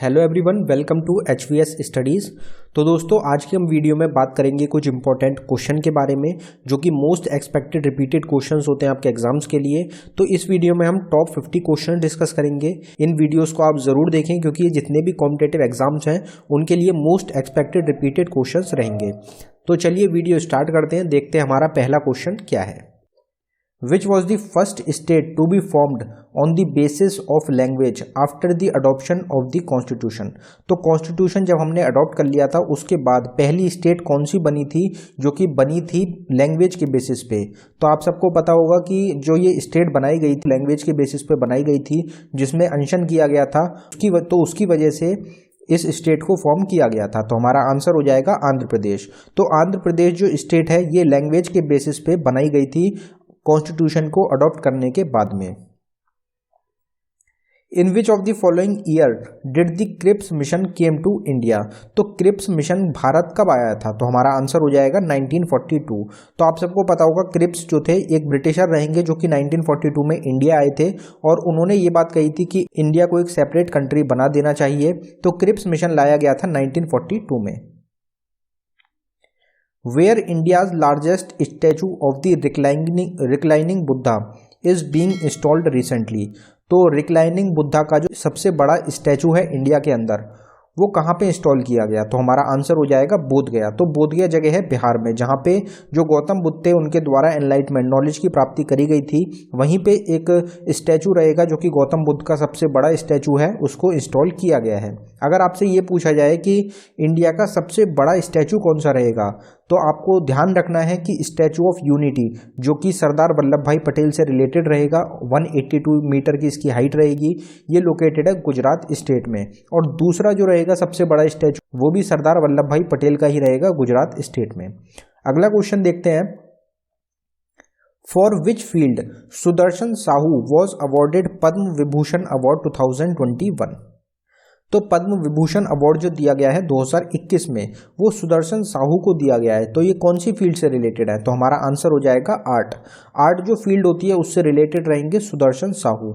Hello everyone, welcome to HVS studies. तो दोस्तों, आज की हम वीडियो में बात करेंगे कुछ इंपॉर्टेंट क्वेश्चन के बारे में जो कि मोस्ट एक्सपेक्टेड रिपीटेड क्वेश्चंस होते हैं आपके एग्जाम्स के लिए। तो इस वीडियो में हम टॉप 50 क्वेश्चन डिस्कस करेंगे। इन वीडियोस को आप ज़रूर देखें क्योंकि ये जितने भी कॉम्पिटेटिव एग्जाम्स हैं उनके लिए मोस्ट एक्सपेक्टेड रिपीटेड क्वेश्चंस रहेंगे। तो चलिए वीडियो स्टार्ट करते हैं, देखते हैं हमारा पहला क्वेश्चन क्या है। Which was the first state to be formed on the basis of language after the adoption of the constitution? तो कॉन्स्टिट्यूशन जब हमने अडॉप्ट कर लिया था उसके बाद पहली स्टेट कौन सी बनी थी जो कि बनी थी लैंग्वेज के बेसिस पे। तो आप सबको पता होगा कि जो ये स्टेट बनाई गई थी लैंग्वेज के बेसिस पे बनाई गई थी, जिसमें अनशन किया गया था, उसकी वजह से इस स्टेट को फॉर्म किया गया था। तो हमारा आंसर हो जाएगा आंध्र प्रदेश। तो आंध्र प्रदेश जो स्टेट है ये लैंग्वेज के बेसिस पे बनाई गई थी कॉन्स्टिट्यूशन को अडॉप्ट करने के बाद में। In which of the following year did the Cripps Mission came to India? तो क्रिप्स मिशन भारत कब आया था? तो हमारा आंसर हो जाएगा 1942। तो आप सबको पता होगा क्रिप्स जो थे एक ब्रिटिशर रहेंगे जो कि 1942 में इंडिया आए थे और उन्होंने ये बात कही थी कि इंडिया को एक सेपरेट कंट्री बना देना चाहिए। तो क्रिप्स मिशन लाया गया था 1942 में। Where India's largest statue of the reclining Buddha is being installed recently? तो रिक्लाइनिंग बुद्धा का जो सबसे बड़ा स्टैचू है इंडिया के अंदर वो कहाँ पे इंस्टॉल किया गया? तो हमारा आंसर हो जाएगा बोध गया। तो बोध गया जगह है बिहार में, जहाँ पे जो गौतम बुद्ध थे उनके द्वारा एनलाइटमेंट नॉलेज की प्राप्ति करी गई थी, वहीं पे एक स्टैचू रहेगा जो कि गौतम बुद्ध का सबसे बड़ा स्टैचू है, उसको इंस्टॉल किया गया है। अगर आपसे ये पूछा जाए कि इंडिया का सबसे बड़ा स्टैचू कौन सा रहेगा, तो आपको ध्यान रखना है कि स्टैचू ऑफ यूनिटी जो कि सरदार वल्लभ भाई पटेल से रिलेटेड रहेगा, 182 मीटर की इसकी हाइट रहेगी। ये लोकेटेड है गुजरात स्टेट में। और दूसरा जो रहेगा सबसे बड़ा स्टैचू वो भी सरदार वल्लभ भाई पटेल का ही रहेगा गुजरात स्टेट में। अगला क्वेश्चन देखते हैं। For which field Sudarshan Sahu was awarded Padma Vibhushan award 2021? तो पद्म विभूषण अवार्ड जो दिया गया है 2021 में वो सुदर्शन साहू को दिया गया है। तो ये कौन सी फील्ड से रिलेटेड है? तो हमारा आंसर हो जाएगा आर्ट जो फील्ड होती है उससे रिलेटेड रहेंगे सुदर्शन साहू।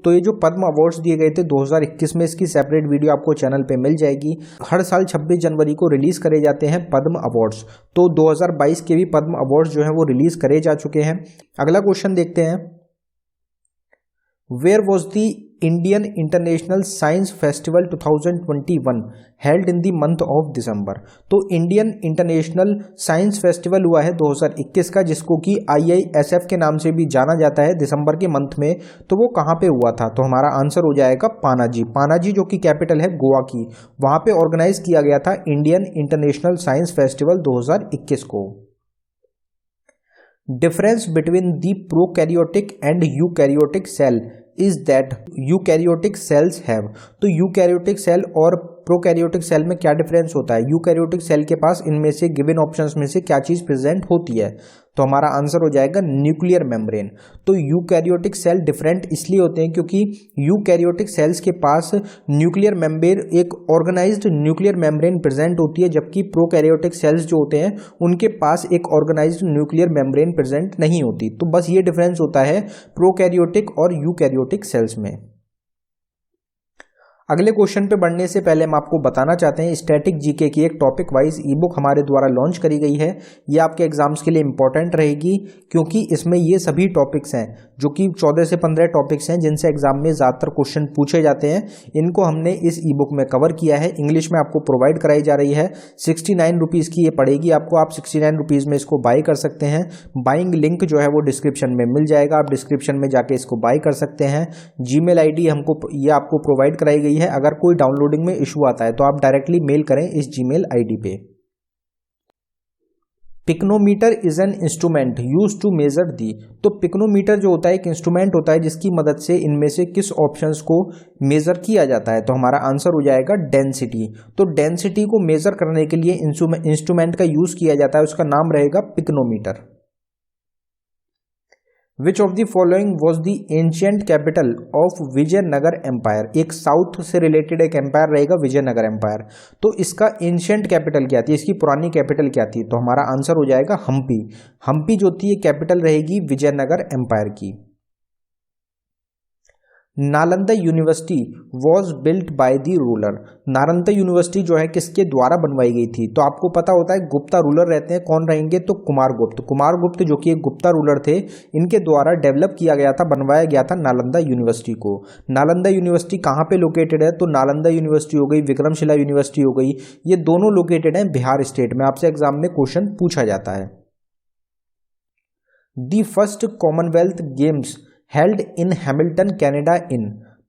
तो ये जो पद्म अवार्ड्स दिए गए थे 2021 में, इसकी सेपरेट वीडियो आपको चैनल पे मिल जाएगी। हर साल 26 जनवरी को रिलीज करे जाते हैं पद्म अवार्ड्स। तो 2022 के भी पद्म अवार्ड्स जो हैं वो रिलीज करे जा चुके हैं। अगला क्वेश्चन देखते हैं। Where was the Indian International Science Festival 2021 held in the month of December? तो इंडियन इंटरनेशनल साइंस फेस्टिवल हुआ है 2021 का, जिसको कि IISF के नाम से भी जाना जाता है, दिसंबर के मंथ में। तो वो कहाँ पे हुआ था? तो हमारा आंसर हो जाएगा पानाजी जो कि कैपिटल है गोवा की, वहाँ पे ऑर्गेनाइज किया गया था इंडियन इंटरनेशनल साइंस फेस्टिवल 2021 को। Difference between the prokaryotic and eukaryotic cell is that eukaryotic cells have। तो यूकैरियोटिक सेल और प्रोकैरियोटिक सेल में क्या डिफरेंस होता है? यूकैरियोटिक सेल के पास इनमें से गिवन ऑप्शंस में से क्या चीज प्रेजेंट होती है? तो हमारा आंसर हो जाएगा न्यूक्लियर मेम्ब्रेन। तो यूकैरियोटिक सेल डिफरेंट इसलिए होते हैं क्योंकि यूकैरियोटिक सेल्स के पास न्यूक्लियर मेम्ब्रेन, एक ऑर्गेनाइज्ड न्यूक्लियर मेम्ब्रेन प्रेजेंट होती है, जबकि प्रोकैरियोटिक सेल्स जो होते हैं उनके पास एक ऑर्गेनाइज्ड न्यूक्लियर मेम्ब्रेन प्रेजेंट नहीं होती। तो बस ये डिफरेंस होता है प्रोकैरियोटिक और यूकैरियोटिक सेल्स में। अगले क्वेश्चन पे बढ़ने से पहले हम आपको बताना चाहते हैं स्टैटिक जीके की एक टॉपिक वाइज ई बुक हमारे द्वारा लॉन्च करी गई है। ये आपके एग्जाम्स के लिए इंपॉर्टेंट रहेगी क्योंकि इसमें ये सभी टॉपिक्स हैं जो कि 14 से 15 टॉपिक्स हैं जिनसे एग्जाम में ज़्यादातर क्वेश्चन पूछे जाते हैं। इनको हमने इस ई बुक में कवर किया है, इंग्लिश में आपको प्रोवाइड कराई जा रही है। 69 रुपीज़ की ये पड़ेगी आपको, आप 69 रुपीज़ में इसको बाई कर सकते हैं। बाइंग लिंक जो है वो डिस्क्रिप्शन में मिल जाएगा, आप डिस्क्रिप्शन में जाके इसको बाई कर सकते हैं। जीमेल ID हमको ये आपको प्रोवाइड कराई गई है। अगर कोई डाउनलोडिंग में इशू आता है तो आप डायरेक्टली मेल करें इस जीमेल ID पे। Pycnometer is an instrument use to measure the. तो पिक्नोमीटर जो होता है एक इंस्ट्रूमेंट होता है जिसकी मदद से इनमें से किस ऑप्शंस को मेजर किया जाता है? तो हमारा आंसर हो जाएगा डेंसिटी। तो डेंसिटी को मेजर करने के लिए इंस्ट्रूमेंट का यूज किया जाता है, उसका नाम रहेगा pycnometer. Which of the following was the ancient capital of Vijayanagar empire? एक साउथ से रिलेटेड एक एम्पायर रहेगा विजयनगर एम्पायर। तो इसका एंशियंट कैपिटल क्या थी, इसकी पुरानी कैपिटल क्या थी? तो हमारा आंसर हो जाएगा हम्पी। हम्पी जो थी ये कैपिटल रहेगी विजयनगर एम्पायर की। Nalanda university was built by the ruler. Nalanda university जो है किसके द्वारा बनवाई गई थी? तो आपको पता होता है गुप्ता रूलर रहते हैं, कौन रहेंगे? तो कुमारगुप्त। कुमारगुप्त जो कि एक गुप्ता रूलर थे, इनके द्वारा डेवलप किया गया था, बनवाया गया था नालंदा यूनिवर्सिटी को। नालंदा यूनिवर्सिटी कहाँ पे लोकेटेड है? तो नालंदा यूनिवर्सिटी हो गई, विक्रमशिला यूनिवर्सिटी हो गई, ये दोनों लोकेटेड हैं बिहार स्टेट में। आपसे एग्जाम में क्वेश्चन पूछा जाता है। The first Commonwealth Games held in Hamilton Canada in.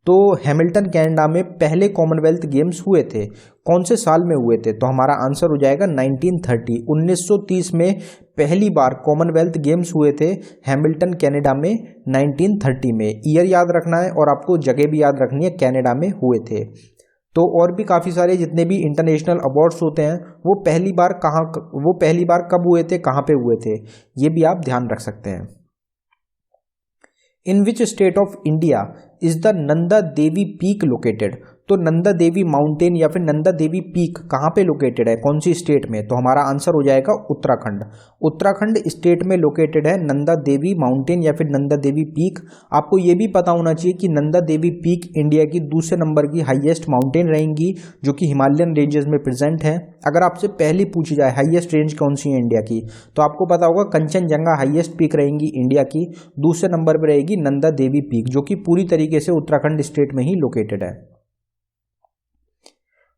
तो हैमिल्टन कनाडा में पहले कॉमनवेल्थ गेम्स हुए थे, कौन से साल में हुए थे? तो हमारा आंसर हो जाएगा 1930। 1930 में पहली बार कॉमनवेल्थ गेम्स हुए थे हैमिल्टन कनाडा में 1930 में। ईयर याद रखना है और आपको जगह भी याद रखनी है, कनाडा में हुए थे। तो और भी काफ़ी सारे जितने भी इंटरनेशनल अवार्ड्स होते हैं वो पहली बार कब हुए थे, कहाँ पे हुए थे, ये भी आप ध्यान रख सकते हैं। In which state of India is the Nanda Devi peak located? तो नंदा देवी माउंटेन या फिर नंदा देवी पीक कहाँ पे लोकेटेड है, कौन सी स्टेट में? तो हमारा आंसर हो जाएगा उत्तराखंड। उत्तराखंड स्टेट में लोकेटेड है नंदा देवी माउंटेन या फिर नंदा देवी पीक। आपको ये भी पता होना चाहिए कि नंदा देवी पीक इंडिया की दूसरे नंबर की हाईएस्ट माउंटेन रहेंगी, जो कि हिमालयन रेंजेस में प्रेजेंट है। अगर आपसे पहले पूछी जाए हाईएस्ट रेंज कौन सी है इंडिया की, तो आपको पता होगा कंचनजंगा हाईएस्ट पीक रहेंगी इंडिया की, दूसरे नंबर पर रहेगी नंदा देवी पीक, जो कि पूरी तरीके से उत्तराखंड स्टेट में ही लोकेटेड है।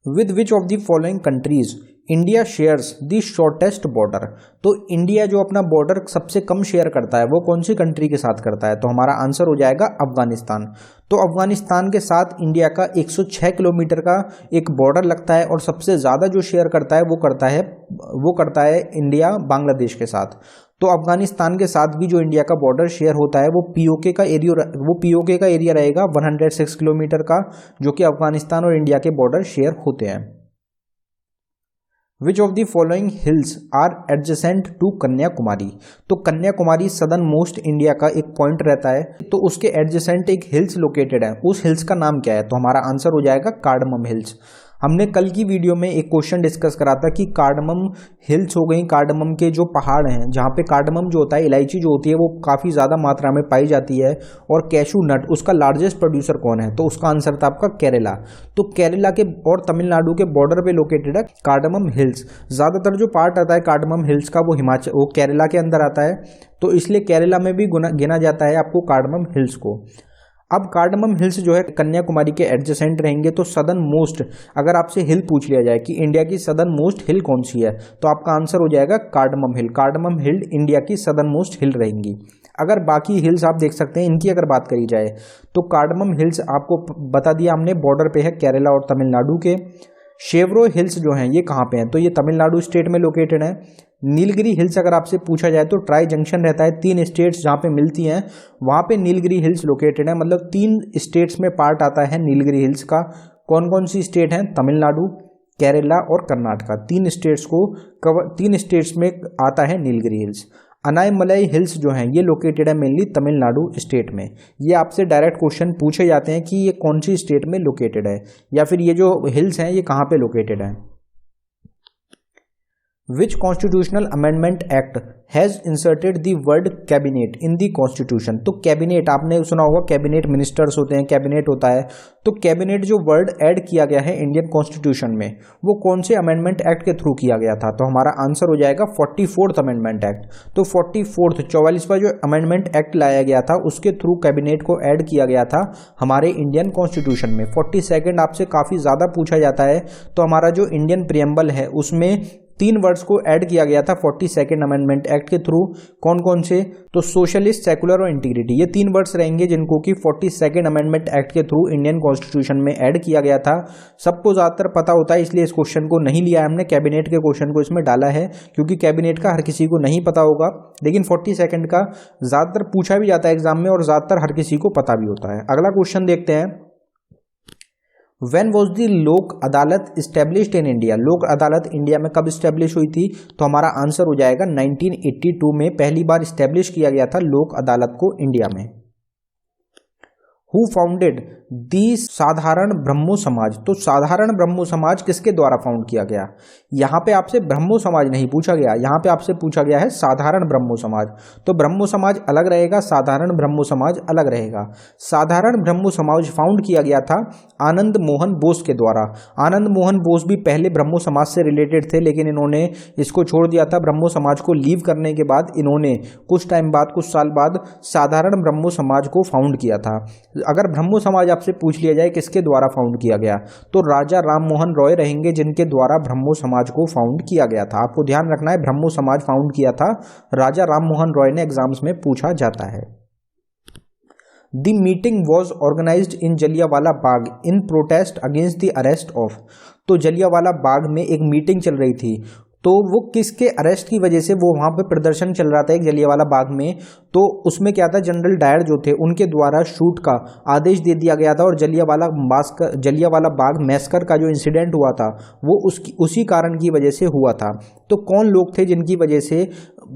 With which of the following countries India shares the shortest border? तो इंडिया जो अपना बॉर्डर सबसे कम शेयर करता है वो कौन सी कंट्री के साथ करता है? तो हमारा आंसर हो जाएगा अफगानिस्तान। तो अफगानिस्तान के साथ इंडिया का 106 किलोमीटर का एक बॉर्डर लगता है और सबसे ज़्यादा जो शेयर करता है वो करता है इंडिया बांग्लादेश के साथ। तो अफगानिस्तान के साथ भी जो इंडिया का बॉर्डर शेयर होता है वो पीओके का एरिया रहेगा 106 किलोमीटर का, जो कि अफगानिस्तान और इंडिया के बॉर्डर शेयर होते हैं। Which of the following hills are adjacent to Kanyakumari? तो कन्याकुमारी सदर्न मोस्ट इंडिया का एक पॉइंट रहता है, तो उसके एडजेसेंट एक हिल्स लोकेटेड है, उस हिल्स का नाम क्या है? तो हमारा आंसर हो जाएगा कार्डमम हिल्स। हमने कल की वीडियो में एक क्वेश्चन डिस्कस करा था कि कार्डमम हिल्स हो गई, कार्डमम के जो पहाड़ हैं जहाँ पे कार्डमम जो होता है, इलायची जो होती है वो काफ़ी ज़्यादा मात्रा में पाई जाती है, और कैशू नट उसका लार्जेस्ट प्रोड्यूसर कौन है? तो उसका आंसर था आपका केरला। तो केरला के और तमिलनाडु के बॉर्डर पे लोकेटेड है कार्डमम हिल्स। ज़्यादातर जो पार्ट आता है कार्डमम हिल्स का वो केरला के अंदर आता है, तो इसलिए केरला में भी गिना जाता है आपको कार्डमम हिल्स को। अब कार्डमम हिल्स जो है कन्याकुमारी के एडजेसेंट रहेंगे। तो सदर्न मोस्ट अगर आपसे हिल पूछ लिया जाए कि इंडिया की सदर्न मोस्ट हिल कौन सी है, तो आपका आंसर हो जाएगा कार्डमम हिल। कार्डमम हिल इंडिया की सदर्न मोस्ट हिल रहेंगी। अगर बाकी हिल्स आप देख सकते हैं, इनकी अगर बात करी जाए तो कार्डमम हिल्स आपको बता दिया हमने बॉर्डर पे है केरला और तमिलनाडु के। शेवरो हिल्स जो हैं ये कहाँ पे हैं? तो ये तमिलनाडु स्टेट में लोकेटेड है। नीलगिरी हिल्स अगर आपसे पूछा जाए तो ट्राई जंक्शन रहता है, 3 स्टेट्स जहाँ पे मिलती हैं वहाँ पे नीलगिरी हिल्स लोकेटेड है, मतलब 3 स्टेट्स में पार्ट आता है नीलगिरी हिल्स का। कौन कौन सी स्टेट हैं? तमिलनाडु, केरला और कर्नाटका। 3 स्टेट्स में आता है नीलगिरी हिल्स। अनायमलाई हिल्स जो हैं ये लोकेटेड है मेनली तमिलनाडु स्टेट में। ये आपसे डायरेक्ट क्वेश्चन पूछे जाते हैं कि ये कौन सी स्टेट में लोकेटेड है, या फिर ये जो हिल्स हैं ये कहाँ पे लोकेटेड है। Which constitutional amendment act has inserted the word cabinet in the constitution? तो कैबिनेट आपने सुना होगा, कैबिनेट मिनिस्टर्स होते हैं, कैबिनेट होता है, तो कैबिनेट जो वर्ड ऐड किया गया है इंडियन कॉन्स्टिट्यूशन में वो कौन से अमेंडमेंट एक्ट के थ्रू किया गया था? तो हमारा आंसर हो जाएगा 44th अमेंडमेंट एक्ट। तो 44वां जो अमेंडमेंट एक्ट लाया गया था उसके थ्रू कैबिनेट को ऐड किया गया था हमारे इंडियन कॉन्स्टिट्यूशन में। 42nd आपसे काफ़ी ज़्यादा पूछा जाता है, तो हमारा जो इंडियन प्रियम्बल है उसमें 3 वर्ड्स को ऐड किया गया था 42nd अमेंडमेंट एक्ट के थ्रू। कौन कौन से? तो सोशलिस्ट, सेकुलर और इंटीग्रिटी, ये 3 वर्ड्स रहेंगे जिनको कि 42nd अमेंडमेंट एक्ट के थ्रू इंडियन कॉन्स्टिट्यूशन में ऐड किया गया था। सबको ज़्यादातर पता होता है, इसलिए इस क्वेश्चन को नहीं लिया हमने, कैबिनेट के क्वेश्चन को इसमें डाला है, क्योंकि कैबिनेट का हर किसी को नहीं पता होगा, लेकिन 42nd का ज़्यादातर पूछा भी जाता है एग्जाम में और ज़्यादातर हर किसी को पता भी होता है। अगला क्वेश्चन देखते हैं। When was the लोक अदालत established in इंडिया? लोक अदालत इंडिया में कब स्टैब्लिश हुई थी? तो हमारा आंसर हो जाएगा 1982 में पहली बार स्टैब्लिश किया गया था लोक अदालत को इंडिया में। हु फाउंडेड दी साधारण ब्रह्मो समाज। तो साधारण ब्रह्मो समाज किसके द्वारा फाउंड किया गया? यहाँ पे आपसे ब्रह्मो समाज नहीं पूछा गया, यहाँ पे आपसे पूछा गया है साधारण ब्रह्मो समाज। तो ब्रह्मो समाज अलग रहेगा, साधारण ब्रह्मो समाज अलग रहेगा। साधारण ब्रह्मो समाज फाउंड किया गया था आनंद मोहन बोस के द्वारा। आनंद मोहन बोस भी पहले ब्रह्मो समाज से रिलेटेड थे, लेकिन इन्होंने इसको छोड़ दिया था। ब्रह्मो समाज को लीव करने के बाद इन्होंने कुछ टाइम बाद, कुछ साल बाद साधारण ब्रह्मो समाज को फाउंड किया था। अगर ब्रह्मो समाज आपसे पूछ लिया जाए किसके द्वारा फाउंड किया गया, तो राजा राम मोहन रॉय रहेंगे जिनके द्वारा ब्रह्मो समाज को फाउंड किया गया था। आपको ध्यान रखना है, ब्रह्मो समाज फाउंड किया था राजा राम मोहन रॉय ने, एग्जाम्स में पूछा जाता है। The meeting was organised in Jallianwala Bagh in protest against the arrest of. तो जलियांवाला बाग में एक मीटिंग चल रही थी, तो वो किसके अरेस्ट की वजह से वो वहाँ पे प्रदर्शन चल रहा था एक जलियांवाला बाग में। तो उसमें क्या था, जनरल डायर जो थे उनके द्वारा शूट का आदेश दे दिया गया था, और जलियांवाला बाग मैसकर का जो इंसिडेंट हुआ था वो उसी कारण की वजह से हुआ था। तो कौन लोग थे जिनकी वजह से,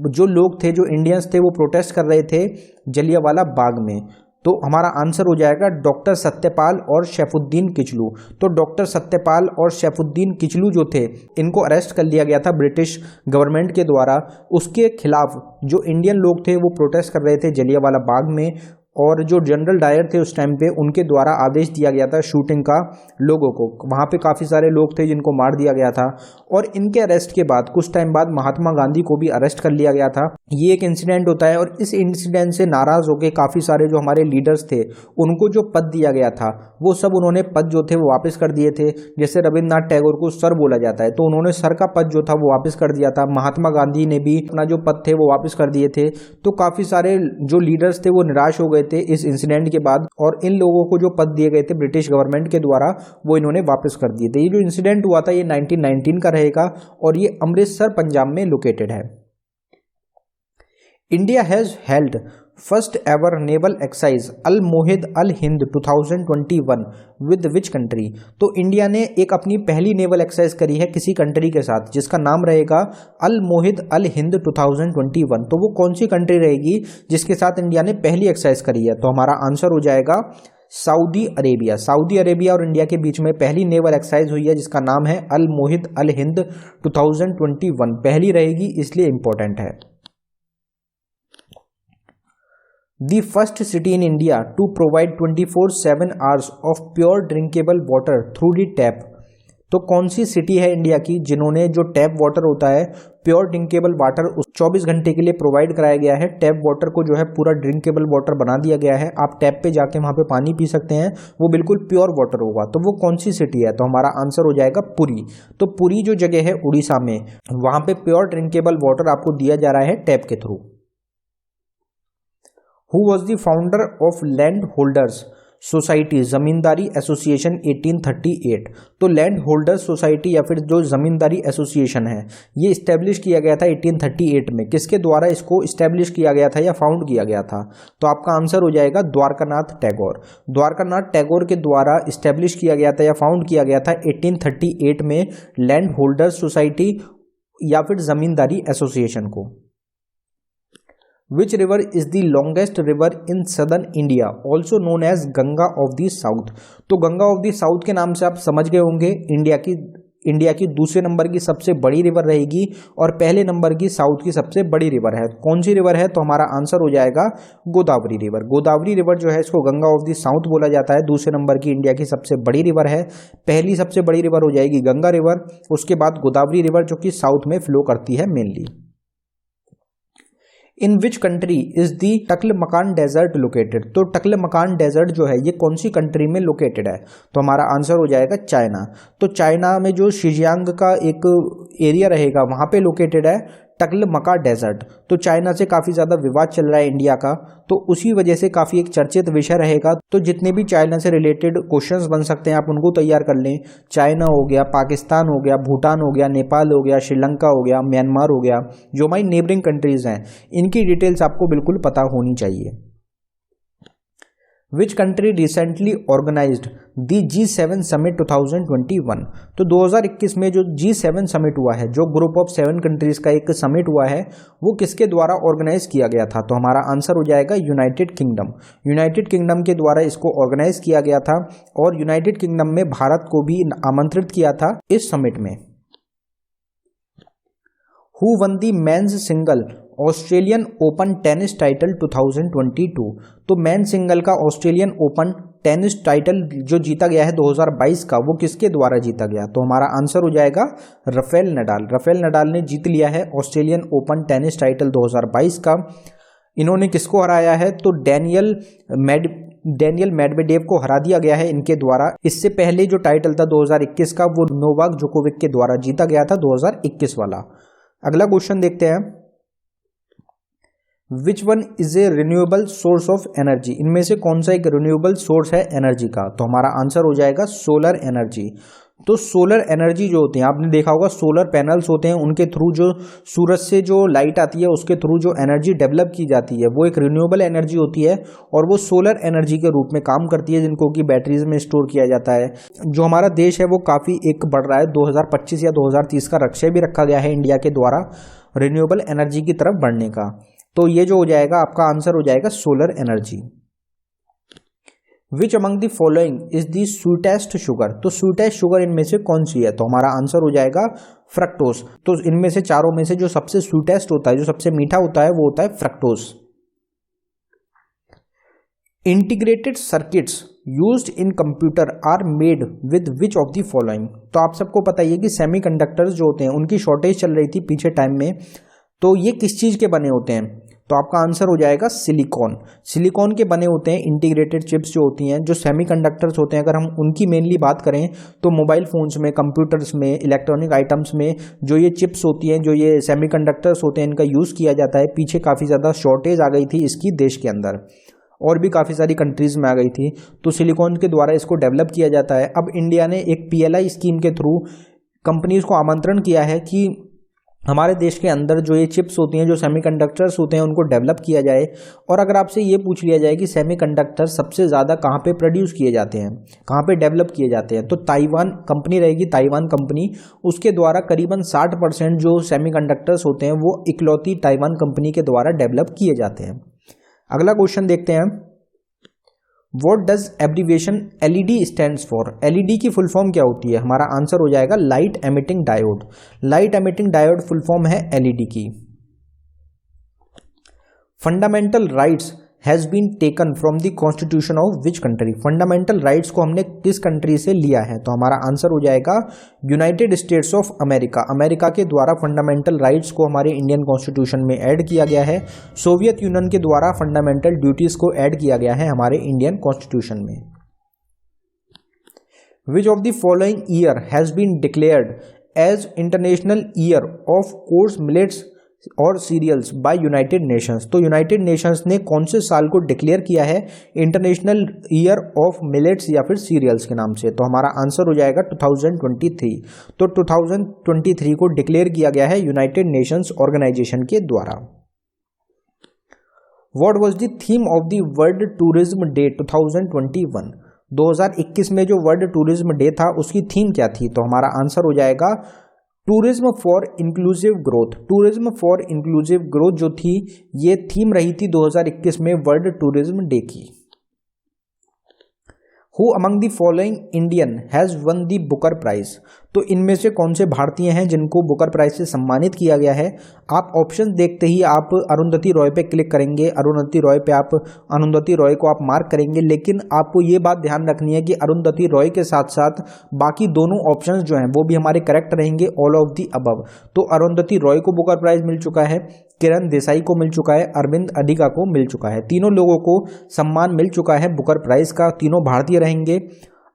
जो लोग थे, जो इंडियंस थे, वो प्रोटेस्ट कर रहे थे जलियांवाला बाग में? तो हमारा आंसर हो जाएगा डॉक्टर सत्यपाल और सैफुद्दीन किचलू। तो डॉक्टर सत्यपाल और सैफुद्दीन किचलू जो थे, इनको अरेस्ट कर लिया गया था ब्रिटिश गवर्नमेंट के द्वारा। उसके खिलाफ जो इंडियन लोग थे वो प्रोटेस्ट कर रहे थे जलियांवाला बाग में, और जो जनरल डायर थे उस टाइम पे, उनके द्वारा आदेश दिया गया था शूटिंग का लोगों को। वहाँ पे काफ़ी सारे लोग थे जिनको मार दिया गया था, और इनके अरेस्ट के बाद कुछ टाइम बाद महात्मा गांधी को भी अरेस्ट कर लिया गया था। ये एक इंसिडेंट होता है, और इस इंसिडेंट से नाराज़ होकर काफ़ी सारे जो हमारे लीडर्स थे उनको जो पद दिया गया था वो सब उन्होंने पद जो थे वो वापस कर दिए थे। जैसे रविन्द्रनाथ टैगोर को सर बोला जाता है, तो उन्होंने सर का पद जो था वो वापस कर दिया था। महात्मा गांधी ने भी अपना जो पद थे वो वापस कर दिए थे। तो काफ़ी सारे जो लीडर्स थे वो निराश हो गए थे इस इंसिडेंट के बाद, और इन लोगों को जो पद दिए गए थे ब्रिटिश गवर्नमेंट के द्वारा वो इन्होंने वापस कर दिए थे। ये जो इंसिडेंट हुआ था ये 1919 का रहेगा, और ये अमृतसर पंजाब में लोकेटेड है। India has held first ever naval exercise Al Mohed Al Hind 2021 with which country. तो इंडिया ने एक अपनी पहली नेवल एक्सरसाइज करी है किसी कंट्री के साथ, जिसका नाम रहेगा अल मोहिद अल हिंद 2021। तो वो कौन सी कंट्री रहेगी जिसके साथ इंडिया ने पहली एक्सरसाइज करी है? तो हमारा आंसर हो जाएगा सऊदी अरेबिया। सऊदी अरेबिया और इंडिया के बीच में पहली नेवल एक्सरसाइज हुई है जिसका नाम है अल मोहिद अल हिंद 2021। पहली रहेगी इसलिए इंपॉर्टेंट है। The first city in India to provide 24/7 hours of pure drinkable water through the tap। तो कौन सी सिटी है इंडिया की जिन्होंने जो टैप वाटर होता है, प्योर ड्रिंकेबल वाटर, उस 24 घंटे के लिए प्रोवाइड कराया गया है। टैप वाटर को जो है पूरा ड्रिंकेबल वाटर बना दिया गया है, आप टैप पे जाके वहाँ पे पानी पी सकते हैं, वो बिल्कुल प्योर वाटर होगा। तो वो कौन सी सिटी है? तो हमारा आंसर हो जाएगा पुरी। तो पुरी जो जगह है उड़ीसा में, वहाँ पे प्योर ड्रिंकेबल वाटर आपको दिया जा रहा है टैप के through. Who was the founder of land holders society zamindari association 1838। तो लैंड होल्डर्स सोसाइटी या फिर जो जमींदारी एसोसिएशन है ये इस्टेब्लिश किया गया था 1838 में। किसके द्वारा इसको इस्टेब्लिश किया गया था या फाउंड किया गया था? तो आपका आंसर हो जाएगा द्वारकानाथ टैगोर। द्वारकानाथ टैगोर के द्वारा इस्टेब्लिश किया गया था या फाउंड किया गया था 1838 में लैंड होल्डर्स सोसाइटी या फिर जमींदारी एसोसिएशन को। Which river is the longest river in southern India, also known as Ganga of the South। तो गंगा ऑफ द साउथ के नाम से आप समझ गए होंगे इंडिया की दूसरे नंबर की सबसे बड़ी रिवर रहेगी, और पहले नंबर की साउथ की सबसे बड़ी रिवर है। कौन सी रिवर है? तो हमारा आंसर हो जाएगा गोदावरी रिवर। गोदावरी रिवर जो है इसको गंगा ऑफ द साउथ बोला जाता है। दूसरे नंबर की इंडिया की सबसे बड़ी रिवर है। पहली सबसे बड़ी रिवर हो जाएगी गंगा रिवर, उसके बाद गोदावरी रिवर जो कि साउथ में फ्लो करती है mainly. In which country is the Taklamakan desert located. तो टकलमकान डेजर्ट जो है ये कौन सी कंट्री में लोकेटेड है? तो हमारा आंसर हो जाएगा चाइना। तो चाइना में जो शिजियांग का एक एरिया रहेगा वहाँ पे लोकेटेड है टकलमका डेजर्ट। तो चाइना से काफ़ी ज़्यादा विवाद चल रहा है इंडिया का, तो उसी वजह से काफ़ी एक चर्चित विषय रहेगा। तो जितने भी चाइना से रिलेटेड क्वेश्चंस बन सकते हैं आप उनको तैयार कर लें। चाइना हो गया, पाकिस्तान हो गया, भूटान हो गया, नेपाल हो गया, श्रीलंका हो गया, म्यांमार हो गया, जो हमारी नेबरिंग कंट्रीज़ हैं, इनकी डिटेल्स आपको बिल्कुल पता होनी चाहिए। Which country recently organised the G7 summit 2021। तो 2021 में जो G7 समिट हुआ है, जो ग्रुप ऑफ 7 कंट्रीज का एक समिट हुआ है, वो किसके द्वारा ऑर्गेनाइज किया गया था? तो हमारा आंसर हो जाएगा यूनाइटेड किंगडम। यूनाइटेड किंगडम के द्वारा इसको ऑर्गेनाइज किया गया था और यूनाइटेड किंगडम में भारत को भी आमंत्रित किया था इस समिट में। Who one the men's single Australian open tennis title 2022। तो मेन सिंगल का ऑस्ट्रेलियन ओपन टेनिस टाइटल जो जीता गया है 2022 का, वो किसके द्वारा जीता गया? तो हमारा आंसर हो जाएगा राफेल नडाल। राफेल नडाल ने जीत लिया है ऑस्ट्रेलियन ओपन टेनिस टाइटल 2022 का। इन्होंने किसको हराया है? तो डेनियल मेडवेडेव को हरा दिया गया है इनके द्वारा। इससे पहले जो टाइटल था 2021 का, वो नोवाक जोकोविक के द्वारा जीता गया था 2021 वाला। अगला क्वेश्चन देखते हैं, which one is a renewable source of energy. इनमें से कौन सा एक रिन्यूएबल सोर्स है एनर्जी का? तो हमारा आंसर हो जाएगा सोलर एनर्जी। तो सोलर एनर्जी जो होते हैं, आपने देखा होगा सोलर पैनल्स होते हैं, उनके थ्रू जो सूरज से जो लाइट आती है उसके थ्रू जो एनर्जी डेवलप की जाती है वो एक रिन्यूएबल एनर्जी होती है और वो सोलर एनर्जी के रूप में काम करती है, जिनको कि बैटरीज में स्टोर किया जाता है। जो हमारा देश है वो काफ़ी एक बढ़ रहा है, 2025 या 2030 का लक्ष्य भी रखा गया है इंडिया के द्वारा रिन्यूएबल एनर्जी की तरफ बढ़ने का। तो ये जो हो जाएगा आपका आंसर हो जाएगा solar energy. Which among the following is the sweetest sugar. तो स्वीटेस्ट शुगर इनमें से कौन सी है? तो हमारा आंसर हो जाएगा फ्रक्टोज। तो इनमें से चारों में से जो सबसे स्वीटेस्ट होता है, जो सबसे मीठा होता है, वो होता है fructose. Integrated circuits used in computer are made with which of the following. तो आप सबको पता ही है कि सेमीकंडक्टर्स जो होते हैं उनकी शॉर्टेज चल रही थी पीछे टाइम में, तो ये किस चीज़ के बने होते हैं? तो आपका आंसर हो जाएगा सिलिकॉन। सिलिकॉन के बने होते हैं इंटीग्रेटेड चिप्स जो होती हैं, जो सेमीकंडक्टर्स होते हैं। अगर हम उनकी मेनली बात करें तो मोबाइल फ़ोन्स में, कंप्यूटर्स में, इलेक्ट्रॉनिक आइटम्स में जो ये चिप्स होती हैं, जो ये सेमीकंडक्टर्स होते हैं, इनका यूज़ किया जाता है। पीछे काफ़ी ज़्यादा शॉर्टेज आ गई थी इसकी देश के अंदर और भी काफ़ी सारी कंट्रीज़ में आ गई थी, तो सिलिकॉन के द्वारा इसको डेवलप किया जाता है। अब इंडिया ने एक PLI स्कीम के थ्रू कंपनीज़ को आमंत्रण किया है कि हमारे देश के अंदर जो ये चिप्स होती हैं, जो सेमीकंडक्टर्स होते हैं, उनको डेवलप किया जाए। और अगर आपसे ये पूछ लिया जाए कि सेमीकंडक्टर सबसे ज़्यादा कहाँ पे प्रोड्यूस किए जाते हैं, कहाँ पे डेवलप किए जाते हैं, तो ताइवान कंपनी रहेगी, ताइवान कंपनी। उसके द्वारा करीबन 60% जो सेमीकंडक्टर्स होते हैं वो इकलौती ताइवान कंपनी के द्वारा डेवलप किए जाते हैं। अगला क्वेश्चन देखते हैं, what does abbreviation LED stands for. LED की फुल फॉर्म क्या होती है? हमारा आंसर हो जाएगा light emitting diode. Light emitting diode full form है LED की। Fundamental rights has been taken from the constitution of which country. Fundamental rights को हमने किस कंट्री से लिया है? तो हमारा आंसर हो जाएगा United states of America. America के द्वारा फंडामेंटल राइट्स को हमारे इंडियन कॉन्स्टिट्यूशन में ऐड किया गया है। सोवियत यूनियन के द्वारा फंडामेंटल ड्यूटीज को ऐड किया गया है हमारे इंडियन कॉन्स्टिट्यूशन में। Which of the following year has been declared as international year of coarse millets और सीरियल्स बाय यूनाइटेड नेशंस। तो यूनाइटेड नेशंस ने कौन से साल को डिक्लेयर किया है इंटरनेशनल ईयर ऑफ मिलेट्स या फिर सीरियल्स के नाम से? तो हमारा आंसर हो जाएगा 2023। तो 2023 को डिक्लेयर किया गया है यूनाइटेड नेशंस ऑर्गेनाइजेशन के द्वारा। What was the theme of the world Tourism day 2021। 2021 में जो वर्ल्ड टूरिज्म डे था उसकी थीम क्या थी? तो हमारा आंसर हो जाएगा tourism for inclusive growth. Tourism for inclusive growth जो थी, ये थीम रही थी 2021 में वर्ल्ड टूरिज्म डे की। Who among the following Indian has won the Booker Prize. तो इनमें से कौन से भारतीय हैं जिनको बुकर प्राइज से सम्मानित किया गया है? आप ऑप्शन देखते ही आप अरुंधति रॉय पे क्लिक करेंगे, अरुंधति रॉय पे आप अरुंधति रॉय को आप मार्क करेंगे, लेकिन आपको ये बात ध्यान रखनी है कि अरुंधति रॉय के साथ साथ बाकी दोनों ऑप्शंस जो हैं वो भी हमारे करेक्ट रहेंगे, ऑल ऑफ दी अबव। तो अरुंधति रॉय को बुकर प्राइज मिल चुका है, किरण देसाई को मिल चुका है, अरविंद अधिका को मिल चुका है। तीनों लोगों को सम्मान मिल चुका है बुकर प्राइज का, तीनों भारतीय रहेंगे।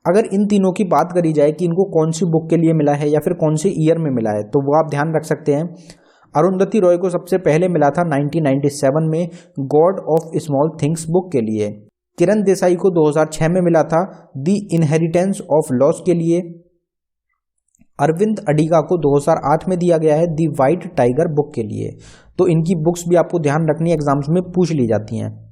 अगर इन तीनों की बात करी जाए कि इनको कौन सी बुक के लिए मिला है या फिर कौन से ईयर में मिला है, तो वो आप ध्यान रख सकते हैं। अरुंधति रॉय को सबसे पहले मिला था 1997 में God of small things book के लिए। किरण देसाई को 2006 में मिला था द इनहेरिटेंस ऑफ लॉस के लिए। अरविंद अडिगा को 2008 में दिया गया है द वाइट टाइगर बुक के लिए। तो इनकी बुक्स भी आपको ध्यान रखनी है, एग्जाम्स में पूछ ली जाती हैं।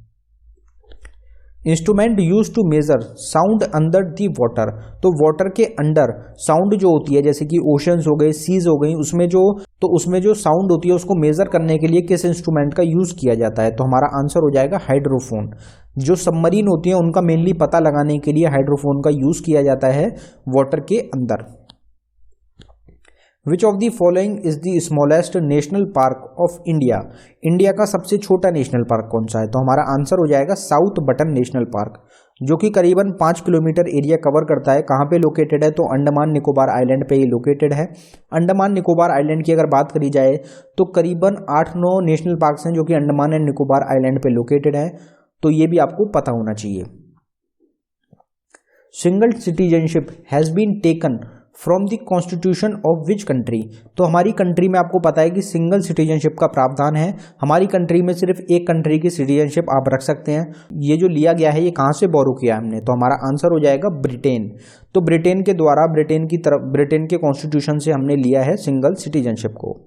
Instrument use to measure sound under the water. तो वाटर के अंडर साउंड जो होती है, जैसे कि ओशंस हो गए, सीज हो गई, उसमें जो साउंड होती है उसको मेजर करने के लिए किस इंस्ट्रूमेंट का यूज किया जाता है? तो हमारा आंसर हो जाएगा हाइड्रोफोन। जो सबमरीन होती है उनका मेनली पता लगाने के लिए हाइड्रोफोन का यूज किया जाता है वाटर के अंदर। विच of the following is the smallest national park of India? India का सबसे छोटा नेशनल पार्क कौन सा है? तो हमारा आंसर हो जाएगा साउथ बटन नेशनल पार्क, जो कि करीबन 5 किलोमीटर एरिया कवर करता है। कहाँ पे लोकेटेड है? तो अंडमान निकोबार आइलैंड पे ये लोकेटेड है। अंडमान निकोबार आइलैंड की अगर बात करी जाए तो करीबन 8-9 नेशनल पार्क्स हैं जो कि अंडमान एंड निकोबार आइलैंड पे लोकेटेड है, तो ये भी आपको पता होना चाहिए। Single citizenship has been taken from the constitution of which country? तो हमारी कंट्री में आपको पता है कि सिंगल सिटीजनशिप का प्रावधान है। हमारी कंट्री में सिर्फ एक कंट्री की सिटीजनशिप आप रख सकते हैं। ये जो लिया गया है ये कहाँ से बोरो किया हमने? तो हमारा आंसर हो जाएगा ब्रिटेन। तो ब्रिटेन के द्वारा ब्रिटेन के कॉन्स्टिट्यूशन से हमने लिया है सिंगल सिटीजनशिप को।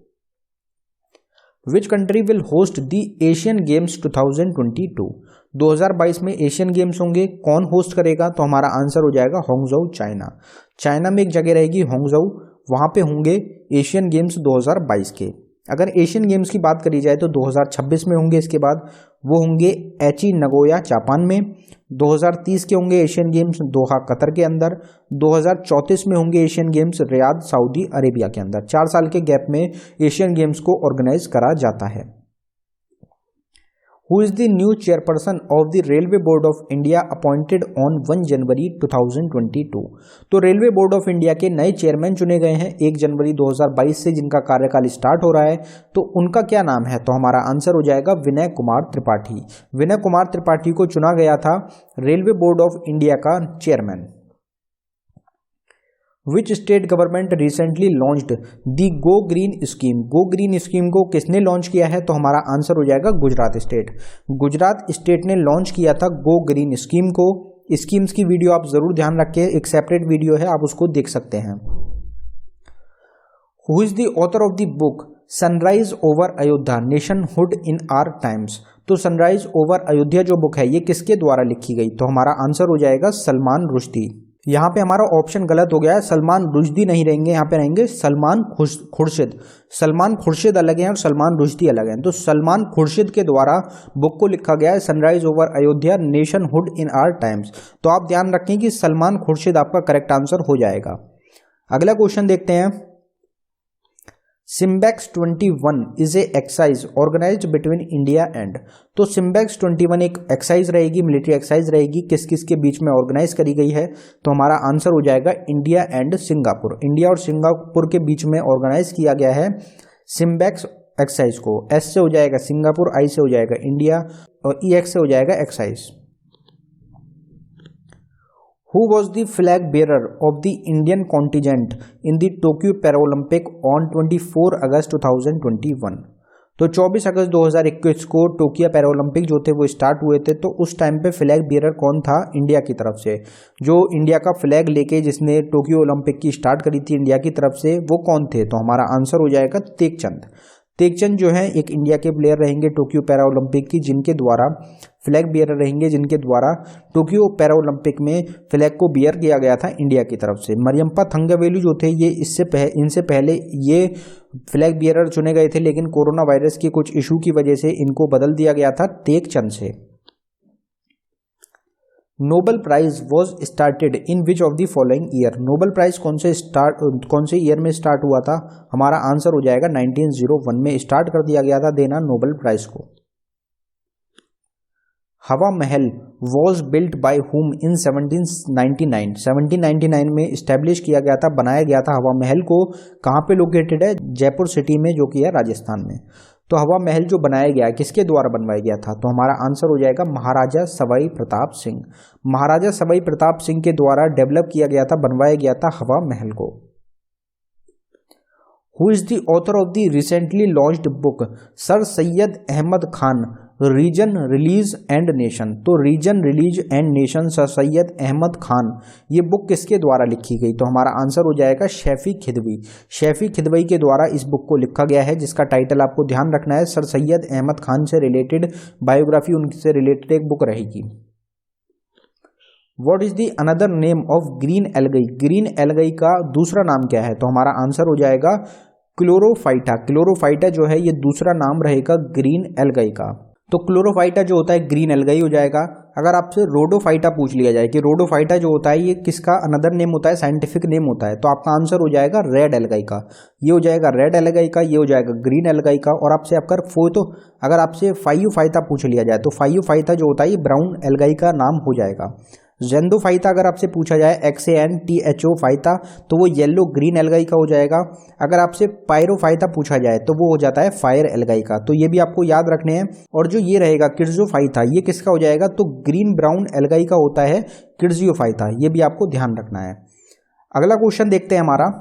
Which country will host the Asian games 2022? 2022 में एशियन गेम्स होंगे, कौन होस्ट करेगा? तो हमारा आंसर हो जाएगा होंगझोउ, चाइना। चाइना में एक जगह रहेगी होंगझोउ, वहां पे होंगे एशियन गेम्स 2022 के। अगर एशियन गेम्स की बात करी जाए तो 2026 में होंगे, इसके बाद वो होंगे एची नगोया जापान में। 2030 के होंगे एशियन गेम्स दोहा कतर के अंदर। 2034 में होंगे Asian games Riyadh Saudi Arabia के अंदर। 4 साल के गैप में एशियन गेम्स को ऑर्गेनाइज करा जाता है। Who is the new chairperson of the railway board of India appointed on 1 जनवरी 2022? तो रेलवे बोर्ड ऑफ इंडिया के नए चेयरमैन चुने गए हैं 1 जनवरी 2022 से, जिनका कार्यकाल स्टार्ट हो रहा है। तो उनका क्या नाम है? तो हमारा आंसर हो जाएगा विनय कुमार त्रिपाठी। विनय कुमार त्रिपाठी को चुना गया था रेलवे बोर्ड ऑफ इंडिया का chairman. Which state government recently launched the go green scheme? Go green scheme को किसने लॉन्च किया है? तो हमारा आंसर हो जाएगा गुजरात स्टेट। गुजरात स्टेट ने लॉन्च किया था गो ग्रीन स्कीम को। स्कीम्स की वीडियो आप जरूर ध्यान रखें, एक सेपरेट वीडियो है, आप उसको देख सकते हैं। Who is the author of the book sunrise over Ayodhya nationhood in our times? तो सनराइज ओवर अयोध्या जो बुक है ये किसके द्वारा लिखी गई? तो हमारा आंसर हो जाएगा सलमान रुश्दी। यहाँ पे हमारा ऑप्शन गलत हो गया है, सलमान रुश्दी नहीं रहेंगे, यहाँ पे रहेंगे सलमान खुर्शीद। सलमान खुर्शीद अलग हैं और सलमान रुश्दी अलग हैं। तो सलमान खुर्शीद के द्वारा बुक को लिखा गया है sunrise over Ayodhya nationhood in our times. तो आप ध्यान रखें कि सलमान खुर्शीद आपका करेक्ट आंसर हो जाएगा। अगला क्वेश्चन देखते हैं। SIMBEX 21 is a exercise organised between India and? तो सिम्बैक्स 21 एक एक्सरसाइज रहेगी, मिलिट्री एक्सरसाइज रहेगी, किस किस के बीच में ऑर्गेनाइज करी गई है? तो हमारा आंसर हो जाएगा इंडिया एंड सिंगापुर। इंडिया और सिंगापुर के बीच में ऑर्गेनाइज किया गया है सिम्बैक्स एक्सरसाइज को। एस से हो जाएगा सिंगापुर, आई से हो जाएगा इंडिया और ई एक्स से हो जाएगा exercise. Who was the flag bearer of the Indian contingent in the Tokyo Paralympic on 24 अगस्त 2021? तो 24 अगस्त 2021 को टोक्यो पैरालंपिक जो थे वो स्टार्ट हुए थे। तो उस टाइम पे फ्लैग बेयरर कौन था इंडिया की तरफ से? जो इंडिया का फ्लैग लेके जिसने टोक्यो ओलंपिक की स्टार्ट करी थी इंडिया की तरफ से, वो कौन थे? तो हमारा आंसर हो जाएगा तेगचंद। तेगचंद जो है एक इंडिया के प्लेयर रहेंगे टोक्यो पैरा ओलंपिक की, जिनके द्वारा फ्लैग बियर रहेंगे, जिनके द्वारा टोक्यो पैरा ओलंपिक में फ्लैग को बियर किया गया था इंडिया की तरफ से। मरियप्पा थंगवेलु जो थे ये इनसे पहले ये फ्लैग बियरर चुने गए थे, लेकिन कोरोना वायरस के कुछ इशू की वजह से इनको बदल दिया गया था तेगचंद से। Nobel Prize was started in which of the following year? Nobel Prize कौन से ईयर में स्टार्ट हुआ था? हमारा आंसर हो जाएगा 1901 में स्टार्ट कर दिया गया था देना नोबेल प्राइज को। हवा महल वॉज बिल्ट बाय हुम इन 1799? 1799 में इस्टेब्लिश किया गया था, बनाया गया था हवा महल को। कहाँ पे लोकेटेड है? जयपुर सिटी में, जो कि है राजस्थान में। तो हवा महल जो बनाया गया है किसके द्वारा बनवाया गया था? तो हमारा आंसर हो जाएगा महाराजा सवाई प्रताप सिंह। महाराजा सवाई प्रताप सिंह के द्वारा डेवलप किया गया था, बनवाया गया था हवा महल को। Who is the author of the recently launched book sir Syed Ahmad Khan reason religion and nation? तो reason religion and nation sir Syed Ahmad Khan ये बुक किसके द्वारा लिखी गई? तो हमारा आंसर हो जाएगा शैफी खिदवी। शैफी खिदवी के द्वारा इस बुक को लिखा गया है, जिसका टाइटल आपको ध्यान रखना है सर सैयद अहमद खान से रिलेटेड बायोग्राफी, उनसे रिलेटेड एक बुक रहेगी। What is the another name of green algae, green algae का दूसरा नाम क्या है? तो हमारा आंसर हो जाएगा क्लोरोफाइटा। क्लोरोफाइटा जो है ये दूसरा नाम रहेगा ग्रीन एल्गाई का। तो क्लोरोफाइटा जो होता है ग्रीन एल्गाई हो जाएगा। अगर आपसे रोडोफाइटा पूछ लिया जाए कि रोडोफाइटा जो होता है ये किसका अनदर नेम होता है, साइंटिफिक नेम होता है, तो आपका आंसर हो जाएगा रेड एल्गाई का। ये हो जाएगा रेड एल्गाई का, ये हो जाएगा ग्रीन एल्गाई का। और आपसे अगर आपसे फाइयोफाइटा पूछ लिया जाए तो फाइयोफाइटा जो होता है ये ब्राउन एल्गाई का नाम हो जाएगा। ज़ेंदोफाइटा अगर आपसे पूछा जाए XANTHO फाइटा तो वो येलो ग्रीन एल्गाई का हो जाएगा। अगर आपसे पायरोफाइटा पूछा जाए तो वो हो जाता है फायर एल्गाई का। तो ये भी आपको याद रखने हैं। और जो ये रहेगा किर्जोफाइटा, ये किसका हो जाएगा? तो ग्रीन ब्राउन एल्गाई का होता है किर्जियोफाइटा। ये भी आपको ध्यान रखना है। अगला क्वेश्चन देखते हैं हमारा,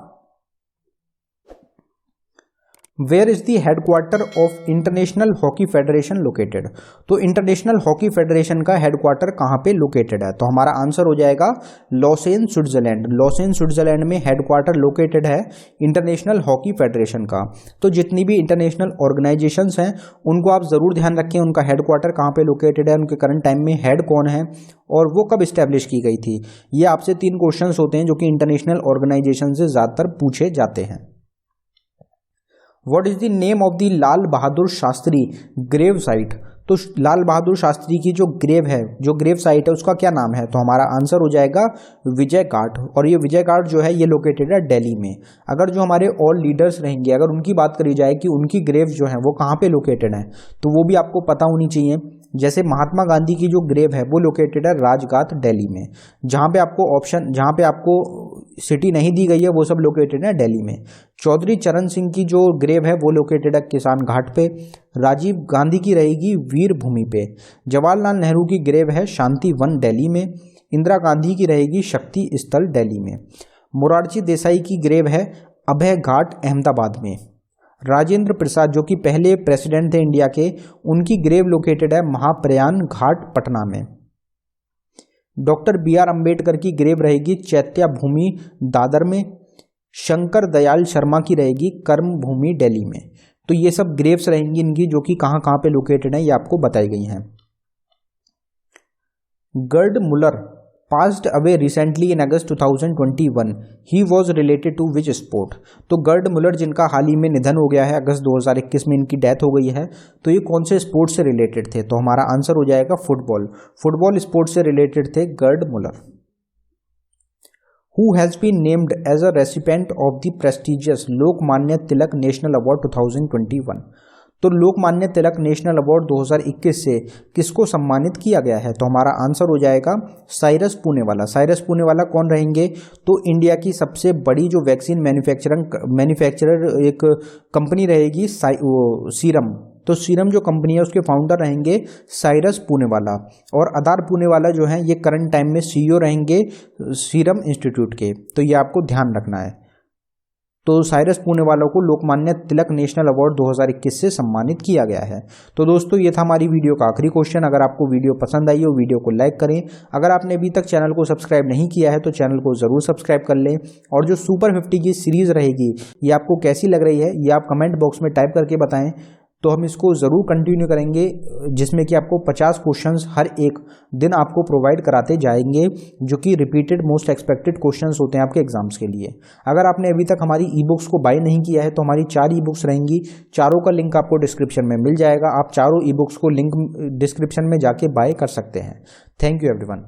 where is the headquarter of International Hockey Federation located? तो इंटरनेशनल हॉकी फेडरेशन का हेडक्वार्टर कहाँ पे लोकेटेड है? तो हमारा आंसर हो जाएगा लॉसेन स्विट्जरलैंड। लॉसेन स्विट्जरलैंड में हेडक्वार्टर लोकेटेड है इंटरनेशनल हॉकी फेडरेशन का। तो जितनी भी इंटरनेशनल ऑर्गेनाइजेशंस हैं उनको आप जरूर ध्यान रखें उनका हेडक्वार्टर कहाँ पे लोकेटेड है, उनके करंट टाइम में हेड कौन है और वो कब इस्टेब्लिश की गई थी। ये आपसे 3 क्वेश्चंस होते हैं जो कि इंटरनेशनल ऑर्गेनाइजेशन से ज़्यादातर पूछे जाते हैं। What is the name of the Lal Bahadur Shastri grave site? तो लाल बहादुर शास्त्री की जो ग्रेव साइट है उसका क्या नाम है? तो हमारा आंसर हो जाएगा विजय घाट। और ये विजय घाट जो है ये लोकेटेड है दिल्ली में। अगर जो हमारे ऑल लीडर्स रहेंगे अगर उनकी बात करी जाए कि उनकी ग्रेव जो है वो कहाँ पे लोकेटेड है तो वो भी आपको पता होनी चाहिए। जैसे महात्मा गांधी की जो ग्रेव है वो लोकेटेड है राजघाट दिल्ली में। जहाँ पे आपको सिटी नहीं दी गई है वो सब लोकेटेड है दिल्ली में। चौधरी चरण सिंह की जो ग्रेव है वो लोकेटेड है किसान घाट पे। राजीव गांधी की रहेगी वीर भूमि पे। जवाहरलाल नेहरू की ग्रेव है शांति वन दिल्ली में। इंदिरा गांधी की रहेगी शक्ति स्थल दिल्ली में। मोरारजी देसाई की ग्रेव है अभय घाट अहमदाबाद में। राजेंद्र प्रसाद जो कि पहले प्रेसिडेंट थे इंडिया के, उनकी ग्रेव लोकेटेड है महाप्रयाण घाट पटना में। डॉक्टर BR अम्बेडकर की ग्रेव रहेगी चैत्या भूमि दादर में। शंकर दयाल शर्मा की रहेगी कर्म भूमि दिल्ली में। तो ये सब ग्रेव्स रहेंगी इनकी जो कि कहाँ कहाँ पे लोकेटेड है ये आपको बताई गई हैं। गर्ड मुलर passed away recently in August 2021. He was related to which sport? तो गर्ड मुलर जिनका हाल ही में निधन हो गया है, अगस्त 2021 में इनकी डेथ हो गई है, तो ये कौन से स्पोर्ट से रिलेटेड थे? तो हमारा आंसर हो जाएगा फुटबॉल स्पोर्ट से रिलेटेड थे गर्ड मुलर। Who has been named as a recipient of the prestigious Lokmanya Tilak national award 2021? तो लोकमान्य तिलक नेशनल अवार्ड 2021 से किसको सम्मानित किया गया है? तो हमारा आंसर हो जाएगा साइरस पूनेवाला। साइरस पूनेवाला कौन रहेंगे? तो इंडिया की सबसे बड़ी जो वैक्सीन मैन्युफैक्चरर एक कंपनी रहेगी सीरम। तो सीरम जो कंपनी है उसके फाउंडर रहेंगे साइरस पूनेवाला। और अदार पूनेवाला जो है ये करंट टाइम में CEO रहेंगे सीरम इंस्टीट्यूट के। तो ये आपको ध्यान रखना है। तो साइरस पूनेवाला को लोकमान्य तिलक नेशनल अवार्ड 2021 से सम्मानित किया गया है। तो दोस्तों ये था हमारी वीडियो का आखिरी क्वेश्चन। अगर आपको वीडियो पसंद आई हो वीडियो को लाइक करें। अगर आपने अभी तक चैनल को सब्सक्राइब नहीं किया है तो चैनल को ज़रूर सब्सक्राइब कर लें। और जो सुपर 50 की सीरीज़ रहेगी ये आपको कैसी लग रही है ये आप कमेंट बॉक्स में टाइप करके बताएं, तो हम इसको ज़रूर कंटिन्यू करेंगे, जिसमें कि आपको 50 क्वेश्चंस हर एक दिन आपको प्रोवाइड कराते जाएंगे जो कि रिपीटेड मोस्ट एक्सपेक्टेड क्वेश्चंस होते हैं आपके एग्जाम्स के लिए। अगर आपने अभी तक हमारी ई बुक्स को बाय नहीं किया है तो हमारी 4 ई बुक्स रहेंगी, चारों का लिंक आपको डिस्क्रिप्शन में मिल जाएगा। आप चारों ई बुक्स को लिंक डिस्क्रिप्शन में जाके बाय कर सकते हैं। Thank you everyone.